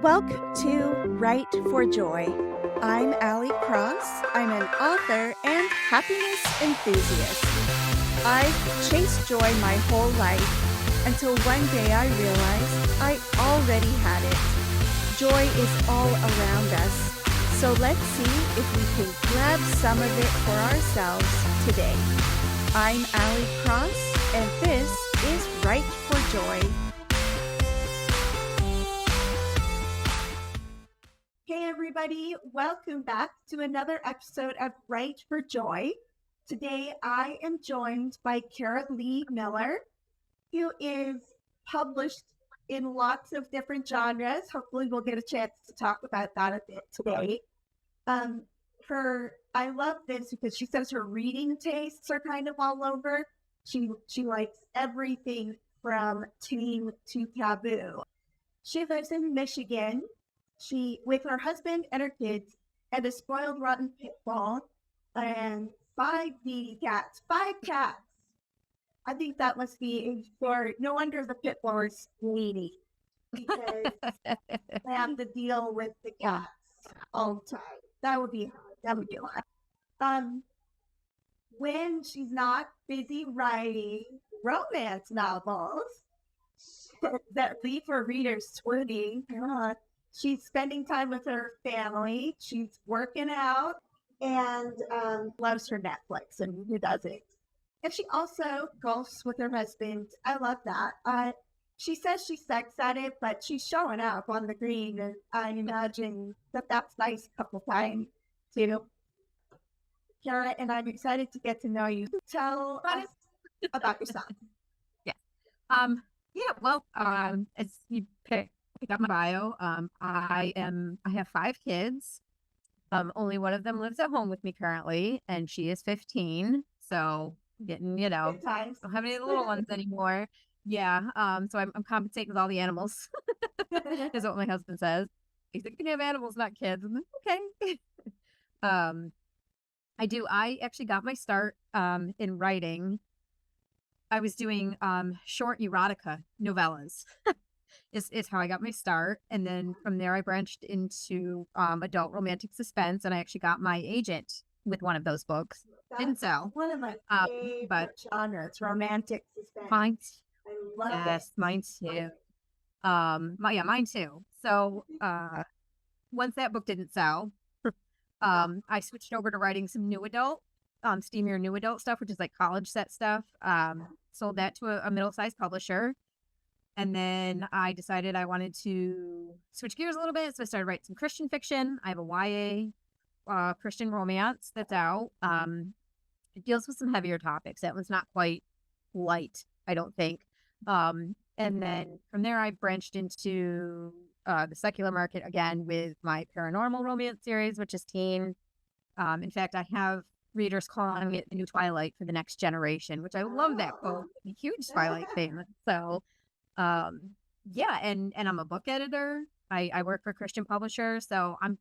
Welcome to Write for Joy. I'm Allie Cross. I'm an author and happiness enthusiast. I've chased joy my whole life until one day I realized I already had it. Joy is all around us, so let's see if we can grab some of it for ourselves today. I'm Allie Cross, and this is Write for Joy. Hey everybody, welcome back to another episode of Write for Joy. Today I am joined by Leigh Miller, who is published in lots of different genres. Hopefully we'll get a chance to talk about that a bit today. I love this because she says her reading tastes are kind of all over. She likes everything from teen to taboo. She lives in Michigan. She, with her husband and her kids, and a spoiled rotten pit bull, and 5 needy cats. 5 cats! I think that must be for no wonder the pit bull is needy, because they have to deal with the cats all the time. That would be hard. That would be a lot. When she's not busy writing romance novels that leave her readers swooning, she's spending time with her family. She's working out and loves her Netflix, and who doesn't? And she also golfs with her husband. I love that. She says she sucks at it, but she's showing up on the green, and I imagine that's nice a couple times too. Kara, and I'm excited to get to know you. Tell us about yourself. As you pick up my bio, I have 5 kids. Only one of them lives at home with me currently, and she is 15. So getting, don't have any little ones anymore. Yeah. So I'm compensating with all the animals, is what my husband says. He's like, you can have animals, not kids. I'm like, okay. I actually got my start in writing. I was doing short erotica novellas. Is how I got my start. And then from there, I branched into adult romantic suspense, and I actually got my agent with one of those books. Didn't sell. One of my favorite genres, romantic suspense. Mine, I love yes, it. mine too. Mine too. So once that book didn't sell, I switched over to writing some new adult, steamier new adult stuff, which is like college set stuff. Sold that to a middle-sized publisher. And then I decided I wanted to switch gears a little bit. So I started writing some Christian fiction. I have a YA Christian romance that's out. It deals with some heavier topics. That one's not quite light, I don't think. And then from there, I branched into the secular market again with my paranormal romance series, which is teen. In fact, I have readers calling it the new Twilight for the next generation, which I love that quote. I'm a huge Twilight fan. So and I'm a book editor. I work for a Christian publisher, so I'm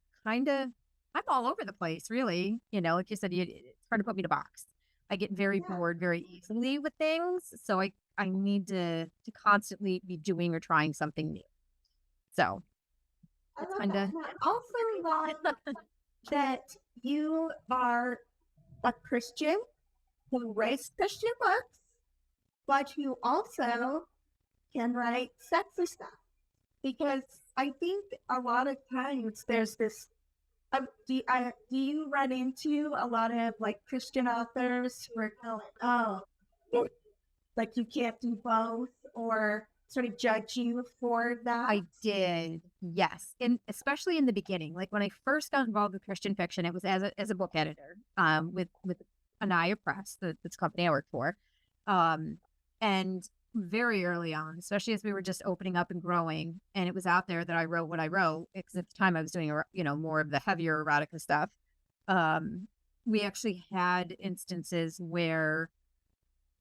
all over the place, really. Like you said, it's hard to put me in a box. I get very bored very easily with things, so I need to constantly be doing or trying something new. So It's kind of also love that you are a Christian who writes Christian books, but you also can write sexy stuff, because I think a lot of times there's this. Do you run into a lot of like Christian authors who are kind of like, like you can't do both, or sort of judge you for that? I did, yes, and especially in the beginning, like when I first got involved with Christian fiction, it was as a book editor, with Anaya Press, this company I worked for, and very early on, especially as we were just opening up and growing, and it was out there that I wrote what I wrote, because at the time I was doing, more of the heavier erotica stuff. We actually had instances where,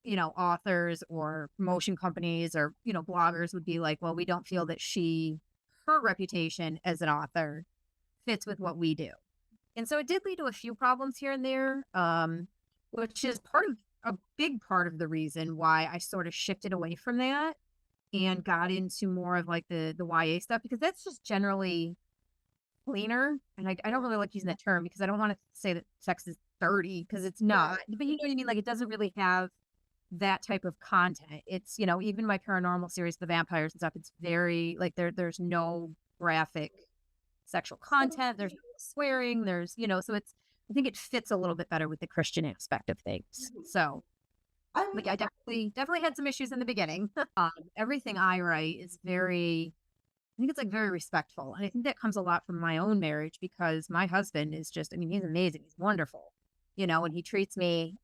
authors or promotion companies or, bloggers would be like, well, we don't feel that her reputation as an author fits with what we do. And so it did lead to a few problems here and there, which is a big part of the reason why I sort of shifted away from that. and got into more of like the YA stuff, because that's just generally cleaner. And I don't really like using that term because I don't want to say that sex is dirty, because it's not. But you know what I mean? Like, it doesn't really have that type of content. It's, you know, even my paranormal series, the vampires and stuff, it's very like there's no graphic sexual content, there's no swearing, there's, you know, so it's, I think it fits a little bit better with the Christian aspect of things. So like, I definitely had some issues in the beginning. Everything I write is very, I think it's like very respectful. And I think that comes a lot from my own marriage, because my husband is just, I mean, he's amazing. He's wonderful, you know, and he treats me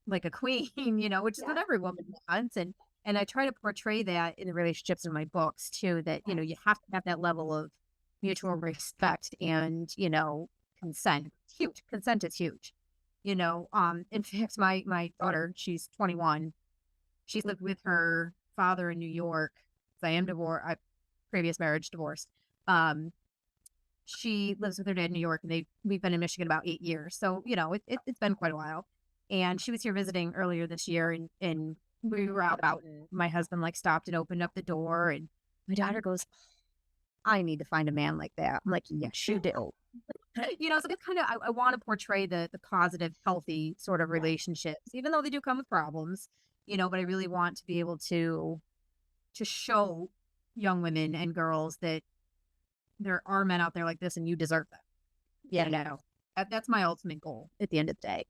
like a queen, you know, which is what every woman wants. And I try to portray that in the relationships in my books too, that, you know, you have to have that level of mutual respect and, you know, consent. It's huge. Consent is huge. You know, in fact, my daughter, she's 21. She's lived with her father in New York. So I am divorced. Previous marriage, divorced. She lives with her dad in New York, and we've been in Michigan about 8 years. So, you know, it's been quite a while. And she was here visiting earlier this year, and we were out, and my husband like stopped and opened up the door, and my daughter goes, "I need to find a man like that." I'm like, "Yes, you do." You know, so it's kind of, I want to portray the positive, healthy sort of relationships, even though they do come with problems, you know, but I really want to be able to show young women and girls that there are men out there like this and you deserve them. Yeah, no, that's my ultimate goal at the end of the day.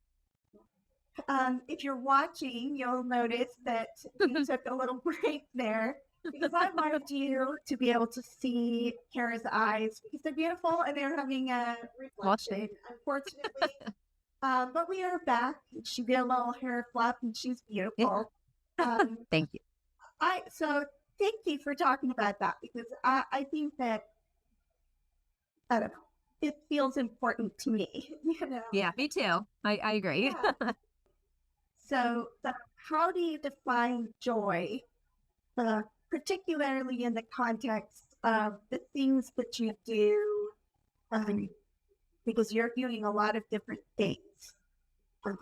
If you're watching, you'll notice that you took a little break there, because I wanted you to be able to see Kara's eyes, because they're beautiful and they're having a reflection, unfortunately. But we are back. She did a little hair flap and she's beautiful. Thank you. So thank you for talking about that, because I think that, I don't know, it feels important to me. You know? Yeah, me too. I agree. Yeah. So how do you define joy, particularly in the context of the things that you do, because you're doing a lot of different things? Well,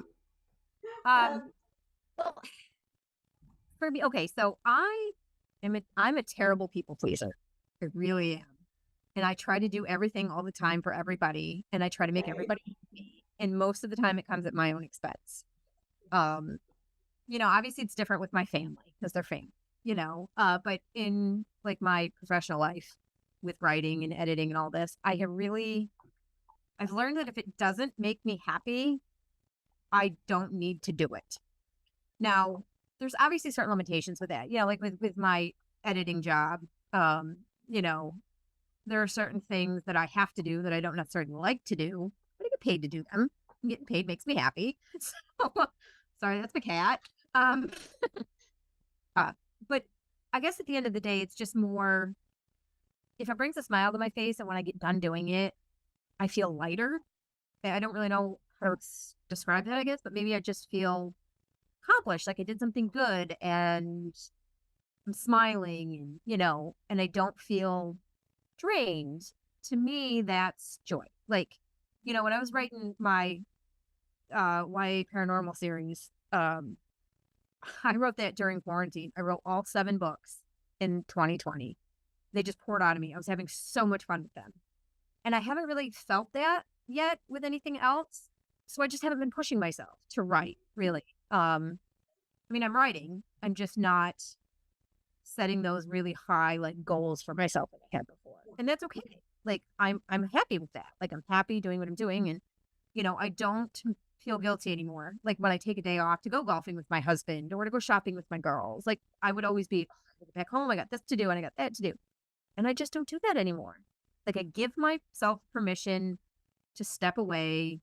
for me, okay, so I'm a terrible people pleaser. I really am. And I try to do everything all the time for everybody, and I try to make everybody happy. And most of the time it comes at my own expense. You know, obviously it's different with my family because they're family, you know, but in like my professional life with writing and editing and all this, I've learned that if it doesn't make me happy, I don't need to do it. Now, there's obviously certain limitations with that. Yeah, like with my editing job, you know, there are certain things that I have to do that I don't necessarily like to do, but I get paid to do them. Getting paid makes me happy. So, sorry, that's my cat. But I guess at the end of the day, it's just more, if it brings a smile to my face and when I get done doing it, I feel lighter. I don't really know how to describe that, I guess, but maybe I just feel accomplished, like I did something good and I'm smiling, and, you know, and I don't feel drained. To me, that's joy. Like, you know, when I was writing my YA paranormal series, I wrote that during quarantine. I wrote all 7 books in 2020. They just poured out of me. I was having so much fun with them. And I haven't really felt that yet with anything else. So I just haven't been pushing myself to write, really. I mean, I'm writing. I'm just not setting those really high like goals for myself that I had before. And that's okay. Like I'm happy with that. Like I'm happy doing what I'm doing, and you know, I don't feel guilty anymore. Like when I take a day off to go golfing with my husband or to go shopping with my girls, like I would always be, oh, I get back home, I got this to do and I got that to do. And I just don't do that anymore. Like I give myself permission to step away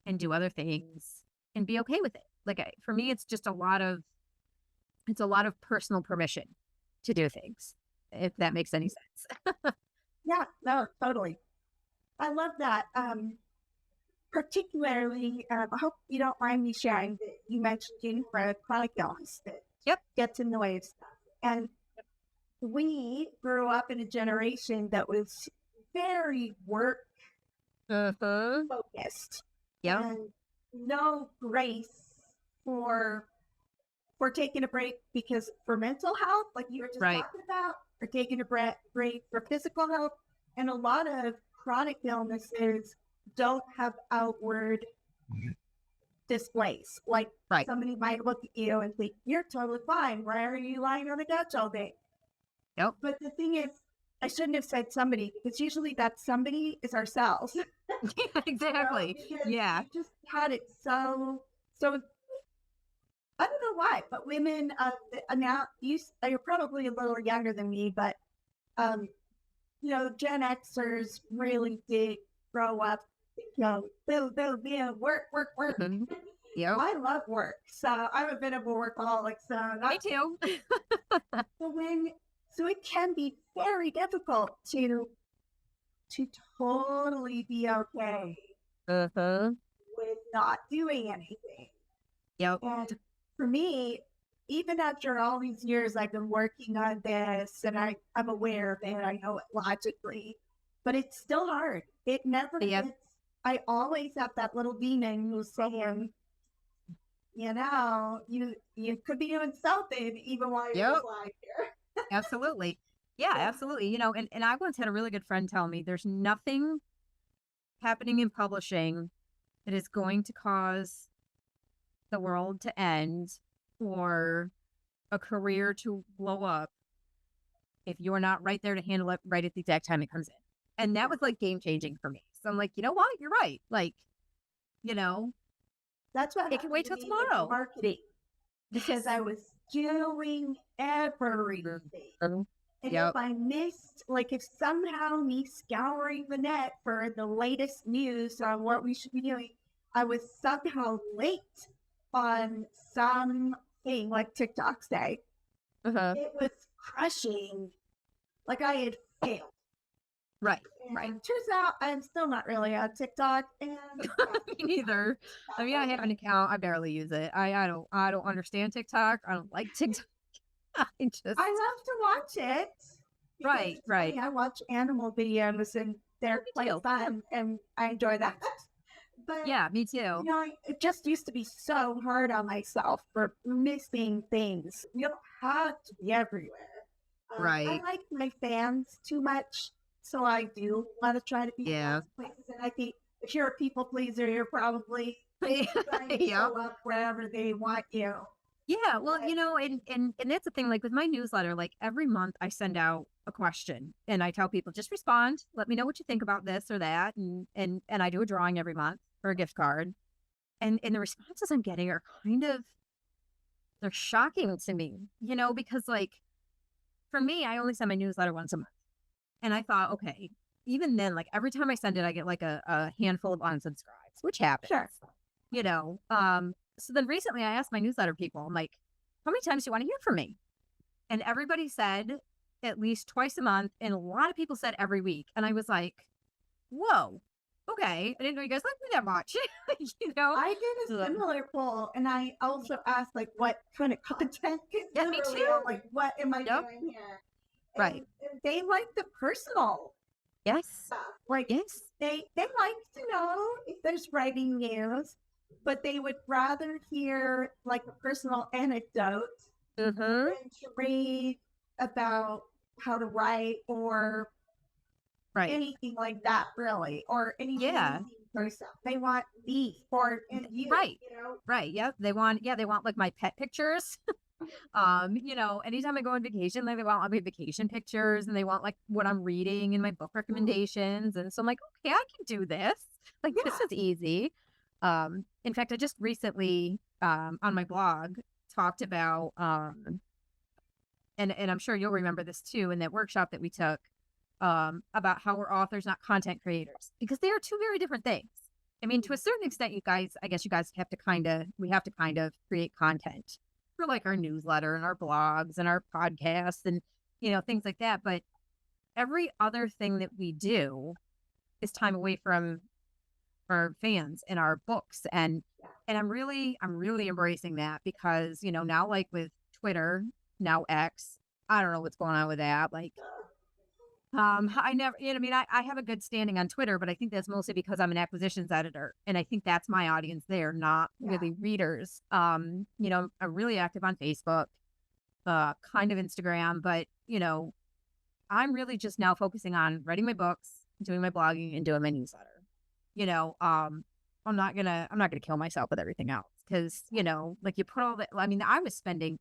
and do other things and be okay with it. Like for me, it's just a lot of personal permission to do things, if that makes any sense. Yeah, no, totally. I love that. Particularly, I hope you don't mind me sharing that you mentioned you for chronic illness that gets in the way of stuff. And we grew up in a generation that was very work focused. Yeah. And no grace for we're taking a break because for mental health, like you were just Right. talking about, we're taking a break for physical health. And a lot of chronic illnesses don't have outward displays. Like Right. somebody might look at you and think, you're totally fine. Why are you lying on the couch all day? Yep. But the thing is, I shouldn't have said somebody because usually that somebody is ourselves. Yeah, exactly. Yeah. We just had it so I don't know why, but women now you're probably a little younger than me, but Gen Xers really did grow up, boom, boom, boom, work, work, work. Mhm. Yep. I love work, so I'm a bit of a workaholic. So Me too. so it can be very difficult to totally be okay Uh-huh. with not doing anything. Yep. And for me, even after all these years I've been working on this and I'm aware of it, I know it logically, but it's still hard. It never Yep. gets, I always have that little demon who's saying, you could be doing something even while you're Yep. alive here. Absolutely. Yeah, absolutely. And I once had a really good friend tell me there's nothing happening in publishing that is going to cause the world to end or a career to blow up if you're not right there to handle it right at the exact time it comes in. And that was like game changing for me. So I'm like, you know what? You're right. Like, That's what it can wait till happened to me with tomorrow. marketing because I was doing everything. And Yep. if I missed, like if somehow me scouring the net for the latest news on what we should be doing, I was somehow late on something like TikTok's day. Uh-huh. It was crushing. Like I had failed. Right. And Right. turns out I'm still not really on TikTok. And Me neither. I mean, I have an account. I barely use it. I don't understand TikTok. I don't like TikTok. I just I love to watch it. because Right, it's right. funny. I watch animal videos and they're Me quite too. fun and I enjoy that. But Yeah, me too. it just used to be so hard on myself for missing things. You don't have to be everywhere. I Right. like my fans too much, so I do want to try to be in Yeah. lots of places. And I think if you're a people pleaser, you're probably trying to Yep. show up wherever they want you. Yeah, well, But and that's the thing, like with my newsletter, like every month I send out a question and I tell people just respond, let me know what you think about this or that, and I do a drawing every month for a gift card. And the responses I'm getting are they're shocking to me, because like for me, I only send my newsletter once a month. And I thought, okay, even then, like every time I send it, I get like a handful of unsubscribes, which happens. sure. So then recently I asked my newsletter people, I'm like, how many times do you want to hear from me? And everybody said at least twice a month. And a lot of people said every week. And I was like, whoa, okay. I didn't know you guys liked me that much. I did a So, similar poll, and I also asked like what kind of content. Yeah, me Literally, too. I'm like, what am I Yep. doing here? Right. And they like the personal Yes. stuff. Like Yes. they like to know if there's writing news, but they would rather hear like a personal anecdote Mm-hmm. than to read about how to write or Right. anything like that, really, or anything Yeah. person. They want me or you, Right. Right. Yep. They want like my pet pictures. Anytime I go on vacation, like they want like my vacation pictures and they want like what I'm reading and my book recommendations. And so I'm like, okay, I can do this. Like this Yeah. is easy. In fact, I just recently on my blog talked about and I'm sure you'll remember this too in that workshop that we took about how we're authors, not content creators, because they are two very different things. I mean, to a certain extent, I guess you guys have to kind of create content for like our newsletter and our blogs and our podcasts and, things like that. But every other thing that we do is time away from our fans and our books. And I'm really embracing that because, now like with Twitter, now X, I don't know what's going on with that. Like, I never, I mean, I have a good standing on Twitter, but I think that's mostly because I'm an acquisitions editor, and I think that's my audience there, not Yeah. really readers. I'm really active on Facebook, kind of Instagram, but I'm really just now focusing on writing my books, doing my blogging, and doing my newsletter. You know, um, I'm not gonna kill myself with everything else because like you put all that. I mean, I was spending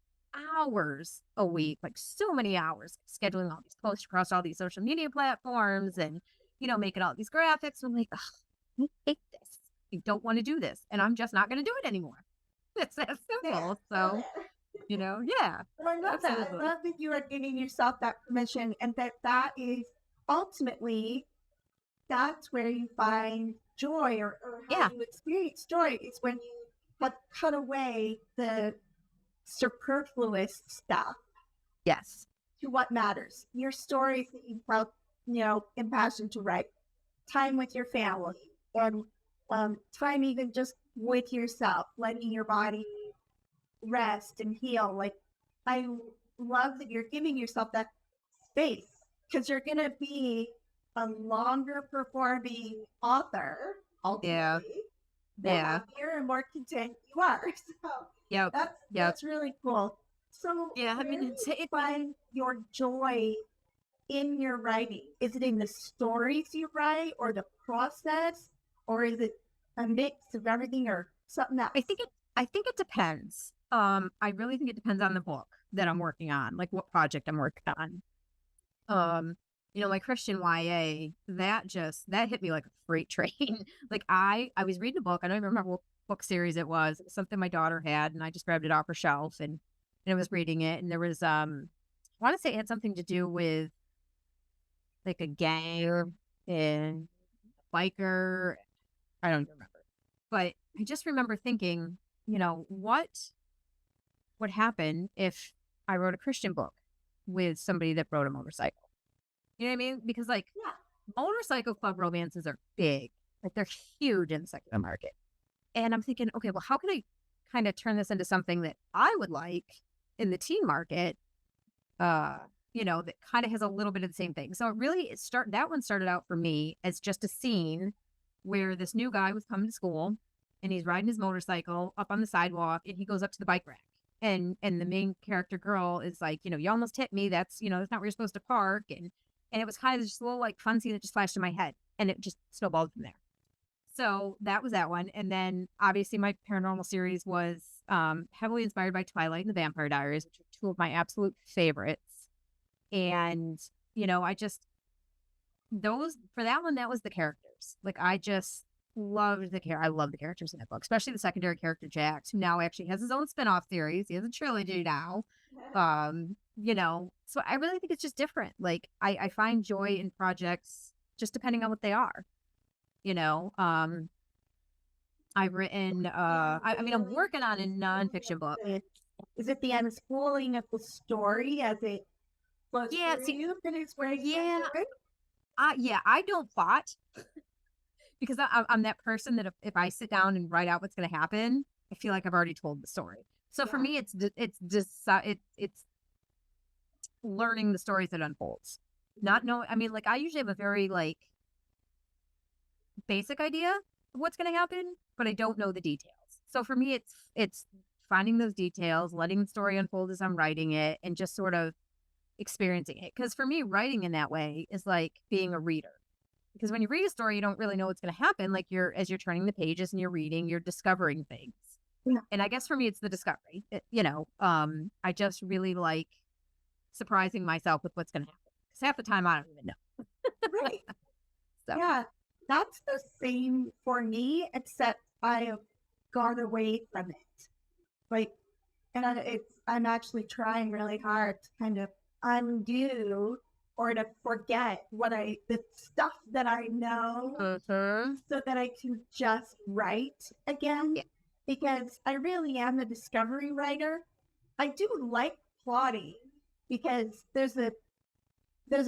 hours a week, like so many hours, scheduling all these posts across all these social media platforms, and making all these graphics. I'm like, ugh, I hate this. I don't want to do this, and I'm just not gonna do it anymore. It's that simple. So, yeah, Well, I love that. I absolutely, love that you are giving yourself that permission, and that is ultimately that's where you find joy, or how yeah, you experience joy is when you have cut away the superfluous stuff yes, to what matters. Your stories that you felt, impassioned to write, time with your family, and time even just with yourself, letting your body rest and heal. Like, I love that you're giving yourself that space because you're going to be a longer performing author yeah, ultimately. The yeah, happier and more content you are. So yep, that's yep, really cool. So yeah. I where mean, do you find your joy in your writing? Is it in the stories you write, or the process, or is it a mix of everything, or something else? I think it I think it depends. I really think it depends on the book that I'm working on, like what project I'm working on. My Christian YA, that hit me like a freight train. Like I was reading a book, I don't even remember what book series it was. It was something my daughter had, and I just grabbed it off her shelf, and I was reading it, and there was I want to say it had something to do with like a gang and a biker. I don't even remember. But I just remember thinking, what would happen if I wrote a Christian book with somebody that rode a motorcycle? You know what I mean? Because like Yeah. motorcycle club romances are big, like they're huge in the secular market. And I'm thinking, okay, well, how can I kind of turn this into something that I would like in the teen market? That kind of has a little bit of the same thing. So that one started out for me as just a scene where this new guy was coming to school and he's riding his motorcycle up on the sidewalk and he goes up to the bike rack. And the main character girl is like, you almost hit me. That's not where you're supposed to park. And it was kind of just a little like fun scene that just flashed in my head, and it just snowballed from there. So that was that one. And then obviously my paranormal series was heavily inspired by Twilight and the Vampire Diaries, which are two of my absolute favorites. And, I just, for that one, that was the characters. Like, I just loved I love the characters in that book, especially the secondary character, Jax, who now actually has his own spinoff series. He has a trilogy now. So I really think it's just different. Like, I find joy in projects just depending on what they are, you know. I've written, I mean, I'm working on a nonfiction book. Is it the unschooling of the story as it flows Yeah, through you? That is where yeah, I don't plot because I'm that person that if I sit down and write out what's going to happen, I feel like I've already told the story. So for me, it's learning the stories that unfolds. Not knowing. I mean, like I usually have a very like basic idea of what's going to happen, but I don't know the details. So for me, it's finding those details, letting the story unfold as I'm writing it, and just sort of experiencing it. Because for me, writing in that way is like being a reader. Because when you read a story, you don't really know what's going to happen. Like as you're turning the pages and you're reading, you're discovering things. Yeah. And I guess for me, it's the discovery. I just really like surprising myself with what's going to happen. Because half the time, I don't even know. Right. So. Yeah, that's the same for me, except I have gone away from it. Like, and I'm actually trying really hard to kind of undo or to forget the stuff that I know so that I can just write again. Yeah. Because I really am a discovery writer. I do like plotting because there's a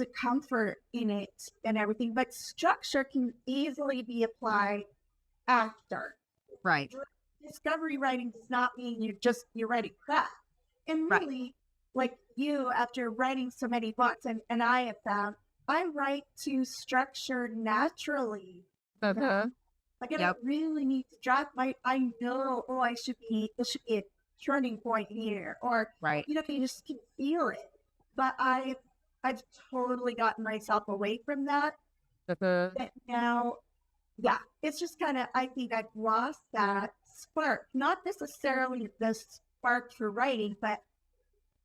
comfort in it and everything, but structure can easily be applied after. Right. Discovery writing does not mean you're writing crap. And really, like you, after writing so many books, and I have found I write to structure naturally. Uh-huh. Like I Yep. don't really need to drop I know, oh, this should be a turning point here. Or, Right. you just can feel it. But I've totally gotten myself away from that. Uh-huh. And now, yeah, it's just kind of, I think I've lost that spark. Not necessarily the spark for writing, but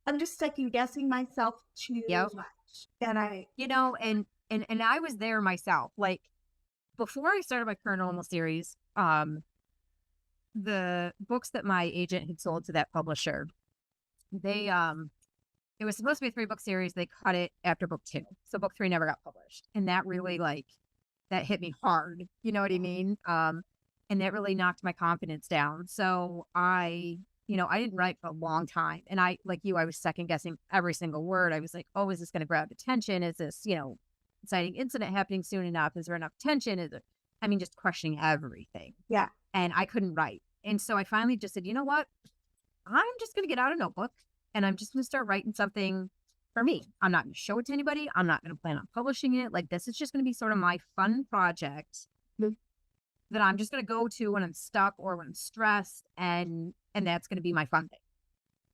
I'm just second guessing myself too Yep. much. And And I was there myself. Like before I started my paranormal series, the books that my agent had sold to that publisher, they it was supposed to be a 3-book series. They cut it after book 2. So book 3 never got published. And that really that hit me hard. You know what I mean? And that really knocked my confidence down. So I didn't write for a long time. And I, like you, I was second guessing every single word. I was like, oh, is this going to grab attention? Is this, exciting incident happening soon enough? Is there enough tension? Just questioning everything. yeah, And I couldn't write. And so I finally just said, you know what? I'm just going to get out a notebook and I'm just going to start writing something for me. I'm not going to show it to anybody. I'm not going to plan on publishing it. Like, this is just going to be sort of my fun project that I'm just going to go to when I'm stuck or when I'm stressed. And that's going to be my fun thing.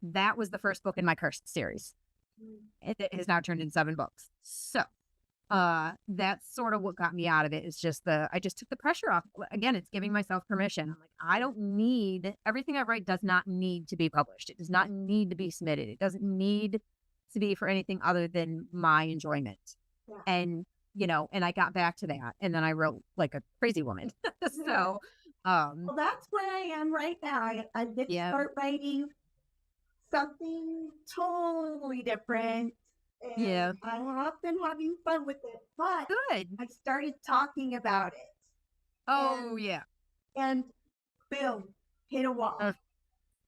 That was the first book in my Cursed series. It has now turned into 7 books. So that's sort of what got me out of it, is just I just took the pressure off. Again, it's giving myself permission. I'm like, I don't need, everything I write does not need to be published. It does not need to be submitted. It doesn't need to be for anything other than my enjoyment. Yeah. And, and I got back to that. And then I wrote like a crazy woman. So, well, that's where I am right now. I did start writing something totally different. And I have been having fun with it, but good. I started talking about it. Oh, yeah. And boom, hit a wall.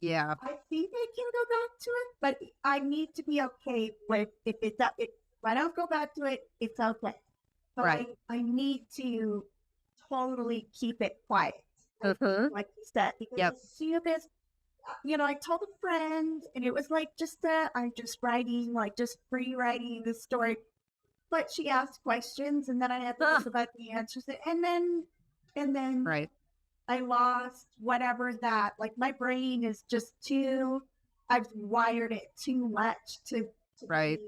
Yeah. I think I can go back to it, but I need to be okay with if it's up. If I don't go back to it, it's okay. But right. I need to totally keep it quiet. Like you said, because as soon as I told a friend, and it was like I'm just writing, like just free-writing the story. But she asked questions, and then I had to think about the answers, and then right. I lost whatever that. Like my brain is just I've wired it too much to right. be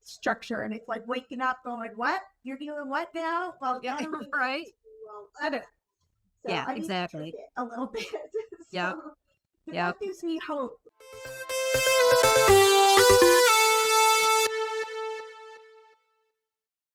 structure, and it's like waking up, going, "What? You're doing what now?" Well, yeah, right. I don't know. So yeah, I need exactly. to take it a little bit. Yeah. That gives me hope.